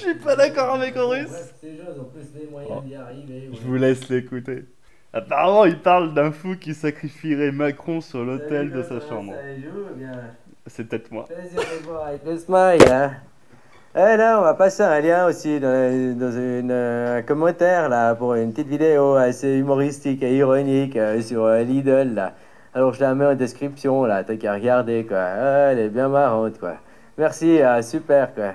Je suis pas d'accord avec Bon, Horus. bref, ces gens ils ont plus les moyens Oh, d'y arriver. je Ouais. vous laisse l'écouter. Apparemment, il parle d'un fou qui sacrifierait Macron sur Salut, l'autel de sa comment chambre. ça joue? Bien. C'est peut-être moi. Plaisir de voir avec le smile, hein. Eh là, on va passer un lien aussi dans un commentaire là pour une petite vidéo assez humoristique et ironique sur Lidl là. Alors je la mets en description là, t'as qu'à regarder quoi. Ah, elle est bien marrante quoi. Merci, super quoi.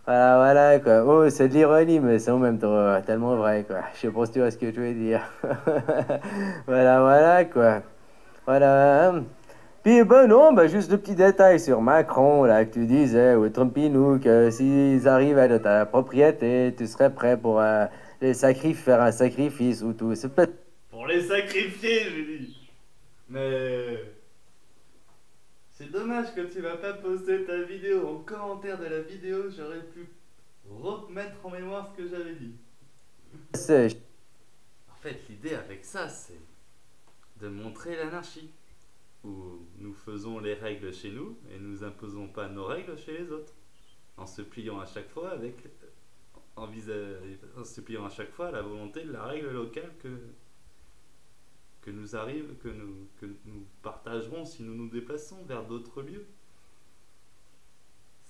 Voilà, voilà quoi. Oh, c'est de l'ironie, mais c'est en même temps tellement vrai quoi. Je sais pas si tu vois ce que je veux dire. Voilà, voilà quoi. Voilà, hein. Puis ben non, ben juste de petits détails sur Macron, là, que tu disais, ou Trumpinou, que s'ils arrivent à ta propriété, tu serais prêt pour faire un sacrifice ou tout. C'est peut-être Pour les sacrifier, je lui dis. Mais c'est dommage que tu vas pas poster ta vidéo. En commentaire de la vidéo, j'aurais pu remettre en mémoire ce que j'avais dit. c'est- En fait, l'idée avec ça, c'est de montrer l'anarchie. Où nous faisons les règles chez nous et nous imposons pas nos règles chez les autres. En se pliant à chaque fois en se pliant à chaque fois à la volonté de la règle locale que nous partagerons si nous nous déplaçons vers d'autres lieux.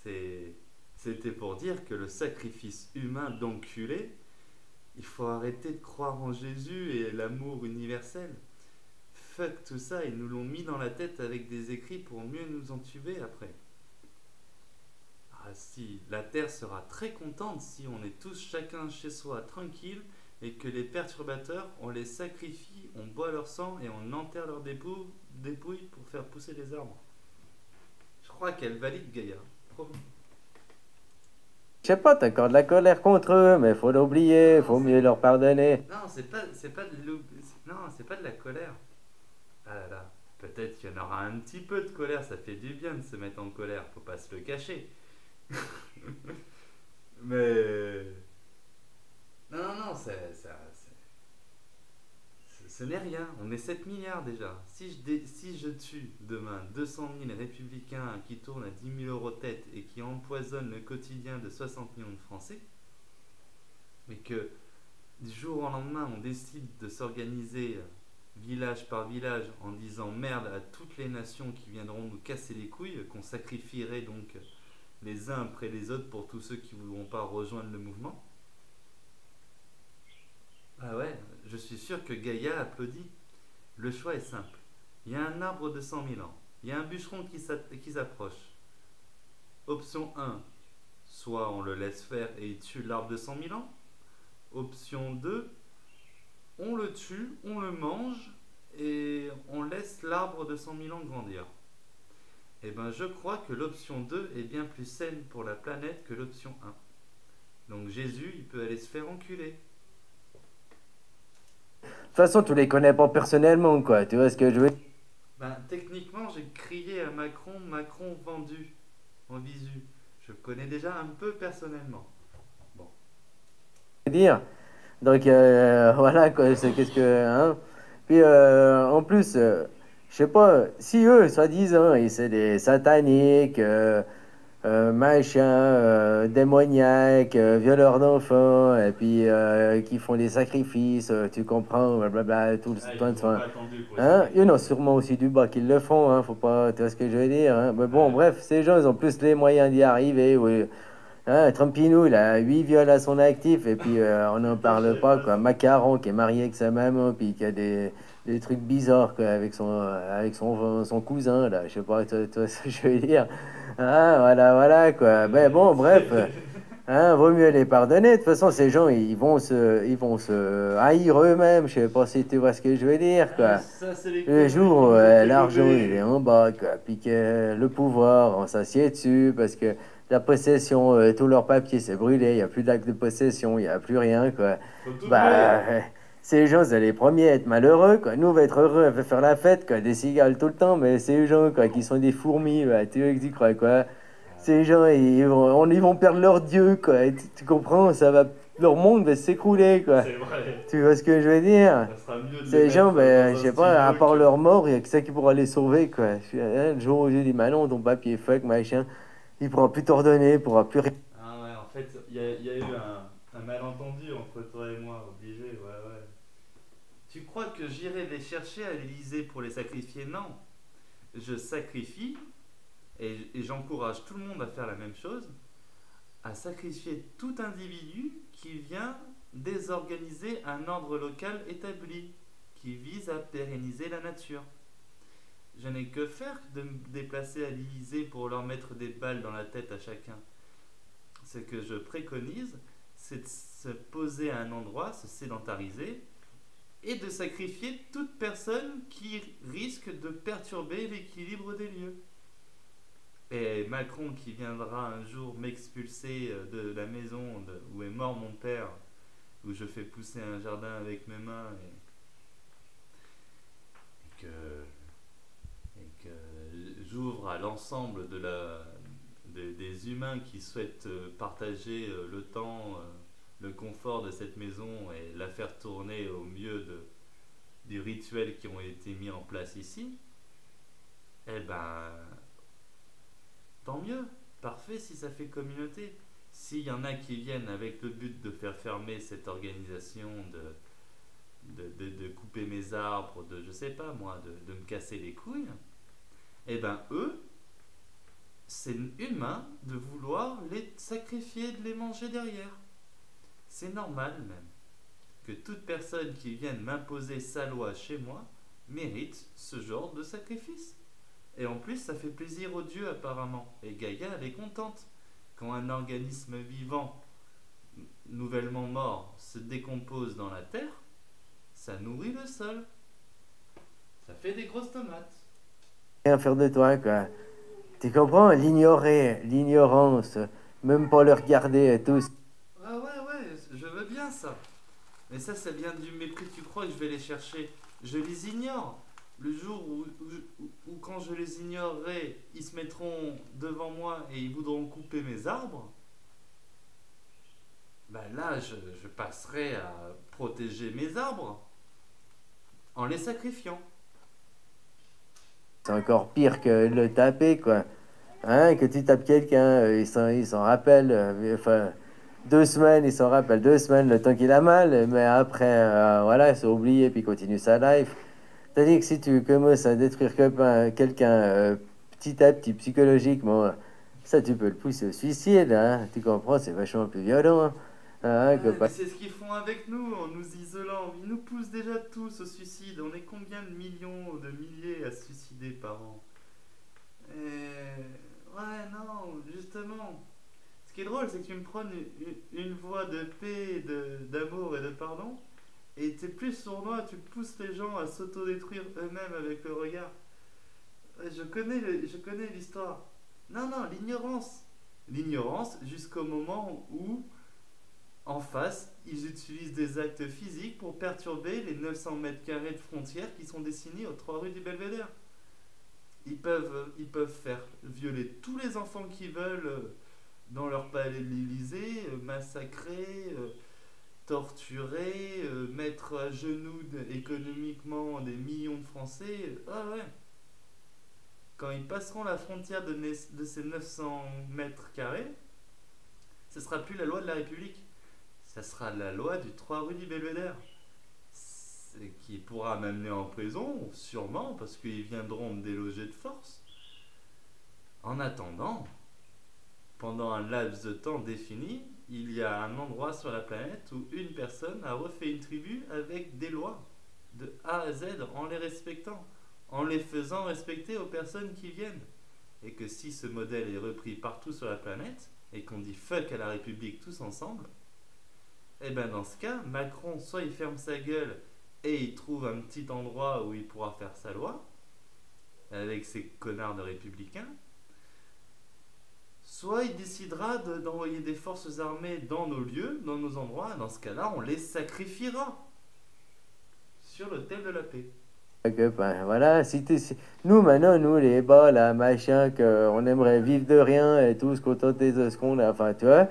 C'était pour dire que le sacrifice humain d'enculé, il faut arrêter de croire en Jésus et l'amour universel. Fuck tout ça, ils nous l'ont mis dans la tête avec des écrits pour mieux nous entuber après. Ah si, la Terre sera très contente si on est tous chacun chez soi tranquille et que les perturbateurs, on les sacrifie, on boit leur sang et on enterre leurs dépouilles pour faire pousser les arbres. Je crois qu'elle valide Gaïa. je sais pas, t'as encore de la colère contre eux, mais faut l'oublier, Non, faut mieux leur pardonner. non, c'est pas de la colère. Ah là là, peut-être qu'il y en aura un petit peu de colère, ça fait du bien de se mettre en colère, faut pas se le cacher. Mais non, non, non, ce n'est rien. On est 7 milliards déjà. Si je tue demain 200 000 républicains qui tournent à 10 000 € tête et qui empoisonnent le quotidien de 60 millions de Français, mais que du jour au lendemain on décide de s'organiser village par village en disant merde à toutes les nations qui viendront nous casser les couilles, qu'on sacrifierait donc les uns après les autres pour tous ceux qui ne voudront pas rejoindre le mouvement. Ah ouais, je suis sûr que Gaïa applaudit. Le choix est simple. Il y a un arbre de 100 000 ans. Il y a un bûcheron qui s'approche. Option 1, soit on le laisse faire et il tue l'arbre de 100 000 ans. Option 2, on le tue, on le mange et on laisse l'arbre de 100 000 ans grandir. Eh ben je crois que l'option 2 est bien plus saine pour la planète que l'option 1. Donc Jésus, il peut aller se faire enculer. De toute façon, tu les connais pas personnellement, quoi, tu vois ce que je veux Ben, techniquement, j'ai crié à Macron, Macron vendu, en visu. Je le connais déjà un peu personnellement. Bon. dire? Donc voilà quoi, c'est qu'est-ce que hein. Puis en plus, je sais pas, si eux, soi-disant, ils c'est des sataniques, machin, démoniaques, violeurs d'enfants, et puis qui font des sacrifices, tu comprends, blablabla, tout le Ah, temps, ils ont enfin, pas attendu pour hein, il y expliquer. en a sûrement aussi du bas qui le font, hein, faut pas, tu vois ce que je veux dire, hein. Mais bon, Ouais. bref, ces gens, ils ont plus les moyens d'y arriver, oui. Hein, Trumpinou, il a 8 viols à son actif et puis on n'en Putain, je parle savais pas, pas quoi. ça. Macaron qui est marié avec sa maman, puis qui a des trucs bizarres quoi, avec son cousin, là. Je sais pas, toi, ce que je veux dire. Ah, voilà, voilà, quoi. Ben bon, bref, hein, vaut mieux les pardonner. De toute façon, ces gens, ils vont se haïr eux-mêmes. Je sais pas si tu vois ce que je veux dire, Ah, quoi. ça, c'est les Le conneries qui jour où nous ont fait l'argent il est gober. en bas, quoi, puis que le pouvoir, on s'assied dessus, parce que la possession, tous leurs papiers c'est brûlé, il n'y a plus d'acte de possession, il n'y a plus rien, quoi. Faut tout Bah, brûler. ces gens, c'est les premiers à être malheureux, quoi. Nous, on va être heureux, on va faire la fête, quoi, des cigales tout le temps, mais ces gens, quoi, qui sont des fourmis, bah, tu vois que tu crois, quoi. Ces gens, ils vont perdre leur Dieu, quoi. Et tu comprends, leur monde va s'écrouler, quoi. C'est vrai. Tu vois ce que je veux dire? Ça sera mieux de les Ces gens, mettre ben, dans je un sais pas, à studio part que. leur mort, il y a que ça qui pourra les sauver, quoi. Le jour où j'ai dit, Manon, ton papier fuck, machin, il pourra plus t'ordonner, il pourra plus rien. Ah ouais, en fait, il y a eu un malentendu entre toi et moi, obligé, ouais, ouais. Tu crois que j'irai les chercher à l'Élysée pour les sacrifier? Non. Je sacrifie, et j'encourage tout le monde à faire la même chose, à sacrifier tout individu qui vient désorganiser un ordre local établi, qui vise à pérenniser la nature. Je n'ai que faire de me déplacer à l'Élysée pour leur mettre des balles dans la tête à chacun. Ce que je préconise, c'est de se poser à un endroit, se sédentariser, et de sacrifier toute personne qui risque de perturber l'équilibre des lieux. Et Macron qui viendra un jour m'expulser de la maison où est mort mon père, où je fais pousser un jardin avec mes mains, et que j'ouvre à l'ensemble des humains qui souhaitent partager le temps, le confort de cette maison et la faire tourner au mieux des rituels qui ont été mis en place ici, eh ben, tant mieux, parfait si ça fait communauté. S'il y en a qui viennent avec le but de faire fermer cette organisation, de couper mes arbres, de je sais pas moi, de me casser les couilles, eh ben eux, c'est humain de vouloir les sacrifier, de les manger derrière. C'est normal même que toute personne qui vienne m'imposer sa loi chez moi mérite ce genre de sacrifice. Et en plus, ça fait plaisir aux dieux apparemment. Et Gaïa, elle est contente. Quand un organisme vivant, nouvellement mort, se décompose dans la terre, ça nourrit le sol. Ça fait des grosses tomates. Rien faire de toi, quoi. Tu comprends? L'ignorer, l'ignorance, même pas le regarder et tout. Ah ouais, ouais, je veux bien ça. Mais ça vient du mépris. Tu crois que je vais les chercher? Je les ignore. Le jour où quand je les ignorerai, ils se mettront devant moi et ils voudront couper mes arbres, ben là, je passerai à protéger mes arbres en les sacrifiant. C'est encore pire que le taper, quoi. Hein, que tu tapes quelqu'un, il s'en rappelle, enfin, 2 semaines, il s'en rappelle 2 semaines, le temps qu'il a mal, mais après, voilà, il s'est oublié, puis il continue sa life. C'est-à-dire que si tu commences à détruire quelqu'un petit à petit, psychologiquement, ça, tu peux le pousser au suicide, hein. Tu comprends, c'est vachement plus violent, hein, que Ouais, mais pas... c'est ce qu'ils font avec nous en nous isolant. Ils nous poussent déjà tous au suicide. On est combien de millions, de milliers à se suicider par an? Ouais, non, justement. Ce qui est drôle, c'est que tu me prônes une voie de paix, d'amour et de pardon, et t'es plus sournois, tu pousses les gens à s'autodétruire eux-mêmes avec le regard. Ouais, je connais l'histoire. Non, non, l'ignorance. L'ignorance jusqu'au moment où, en face, ils utilisent des actes physiques pour perturber les 900 mètres carrés de frontières qui sont dessinés aux 3 rues du Belvédère. Ils peuvent faire violer tous les enfants qu'ils veulent dans leur palais de l'Élysée, massacrer, torturer, mettre à genoux économiquement des millions de Français. Ah ouais. Quand ils passeront la frontière de ces 900 mètres carrés, ce sera plus la loi de la République. Ça sera la loi du 3 rue du Belvédère. Qui pourra m'amener en prison, sûrement, parce qu'ils viendront me déloger de force. En attendant, pendant un laps de temps défini, il y a un endroit sur la planète où une personne a refait une tribu avec des lois, de A à Z, en les respectant, en les faisant respecter aux personnes qui viennent. Et que si ce modèle est repris partout sur la planète, et qu'on dit fuck à la République tous ensemble, et ben dans ce cas, Macron, soit il ferme sa gueule et il trouve un petit endroit où il pourra faire sa loi, avec ses connards de républicains, soit il décidera d'envoyer des forces armées dans nos lieux, dans nos endroits, et dans ce cas-là, on les sacrifiera sur l'autel de la paix. Ben, voilà, nous maintenant, nous les bas, là, machin, on aimerait vivre de rien et tout, se contenter de ce qu'on a, enfin, tu vois,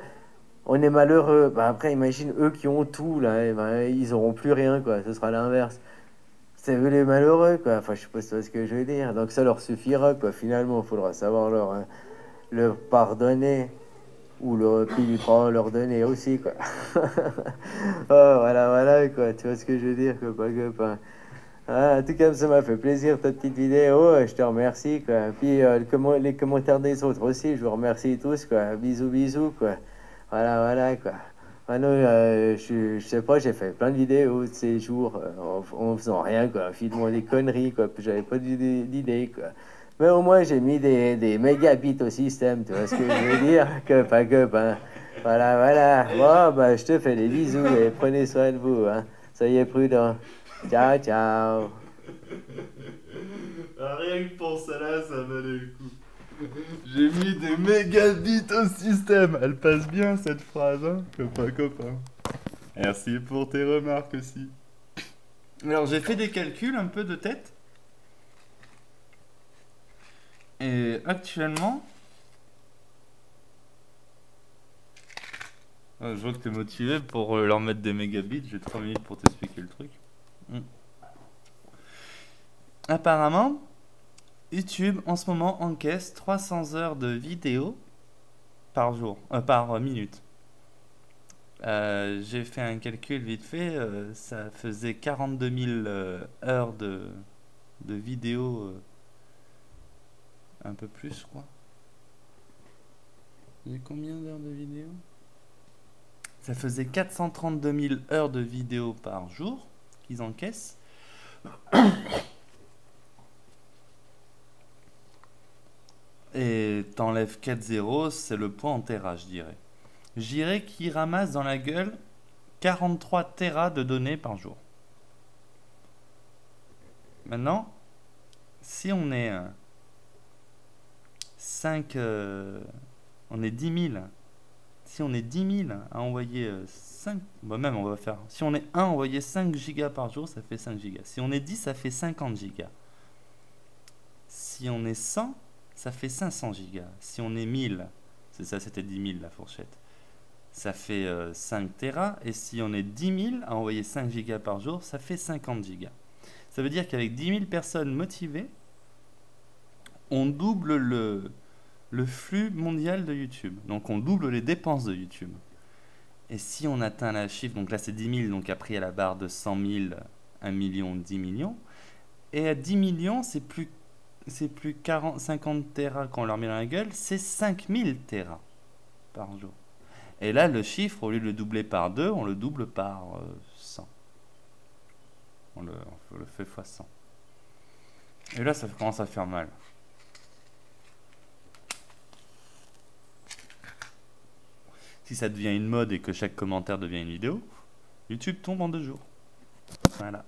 on est malheureux. Ben, après, imagine eux qui ont tout, là, et ben, ils auront plus rien, quoi, ce sera l'inverse. C'est eux les malheureux, quoi, enfin, je sais pas si tu vois ce que je veux dire. Donc ça leur suffira, quoi, finalement, il faudra savoir leur pardonner. Ou puis pas leur donner aussi, quoi. Oh, voilà, voilà, quoi. Tu vois ce que je veux dire, copain, copain. Ah, en tout cas, ça m'a fait plaisir ta petite vidéo. Je te remercie, quoi. Puis les commentaires des autres aussi, je vous remercie tous, quoi. Bisous, bisous, quoi. Voilà, voilà, quoi. Ah non, je sais pas, j'ai fait plein de vidéos de ces jours en faisant rien, quoi. En filmant des conneries, quoi. Puis j'avais pas d'idée, quoi. Mais au moins, j'ai mis des mégabits au système, tu vois ce que je veux dire? Copain, copain. Voilà, voilà. Bon, bah, je te fais des bisous et prenez soin de vous, hein. Soyez prudents. Ciao, ciao. Ah, rien que pour cela, ça valait le coup. J'ai mis des mégabits au système. Elle passe bien cette phrase, hein, copain, copain. Merci pour tes remarques aussi. Alors j'ai fait des calculs un peu de tête. Et actuellement... je vois que t'es motivé pour leur mettre des mégabits. J'ai 3 minutes pour t'expliquer le truc. Apparemment, YouTube en ce moment encaisse 300 heures de vidéos par jour, par minute. J'ai fait un calcul vite fait, ça faisait 42 000 heures de vidéos, un peu plus, quoi. J'ai combien d'heures de vidéos? Ça faisait 432 000 heures de vidéos par jour qu'ils encaissent. Et t'enlèves 4 zéros, c'est le point en Tera, je dirais. Je dirais qu'ils ramassent dans la gueule 43 Tera de données par jour. Maintenant, si on est 5, on est 10 000. Si on est 10 000 à envoyer 5, bah même on va faire. Si on est 1 à envoyer 5 gigas par jour, ça fait 5 gigas. Si on est 10, ça fait 50 gigas. Si on est 100, ça fait 500 gigas. Si on est 1000, c'est ça, c'était 10 000 la fourchette. Ça fait 5 Tera. Et si on est 10 000 à envoyer 5 gigas par jour, ça fait 50 gigas. Ça veut dire qu'avec 10 000 personnes motivées, on double le flux mondial de YouTube. Donc on double les dépenses de YouTube. Et si on atteint la chiffre, donc là c'est 10 000, donc après il y a la barre de 100 000, 1 million, 10 millions. Et à 10 millions, c'est plus 50 Tera qu'on leur met dans la gueule, c'est 5000 Tera par jour. Et là, le chiffre, au lieu de le doubler par 2, on le double par 100. On le fait x 100. Et là, ça commence à faire mal. Si ça devient une mode et que chaque commentaire devient une vidéo, YouTube tombe en 2 jours. Voilà.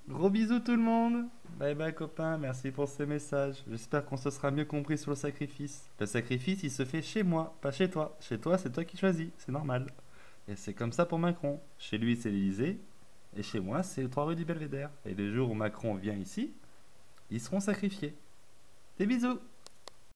Gros bisous tout le monde. Bye bye copains, merci pour ces messages. J'espère qu'on se sera mieux compris sur le sacrifice. Le sacrifice, il se fait chez moi, pas chez toi. Chez toi, c'est toi qui choisis, c'est normal. Et c'est comme ça pour Macron. Chez lui, c'est l'Élysée. Et chez moi, c'est les 3 rues du Belvédère. Et les jours où Macron vient ici, ils seront sacrifiés. Des bisous.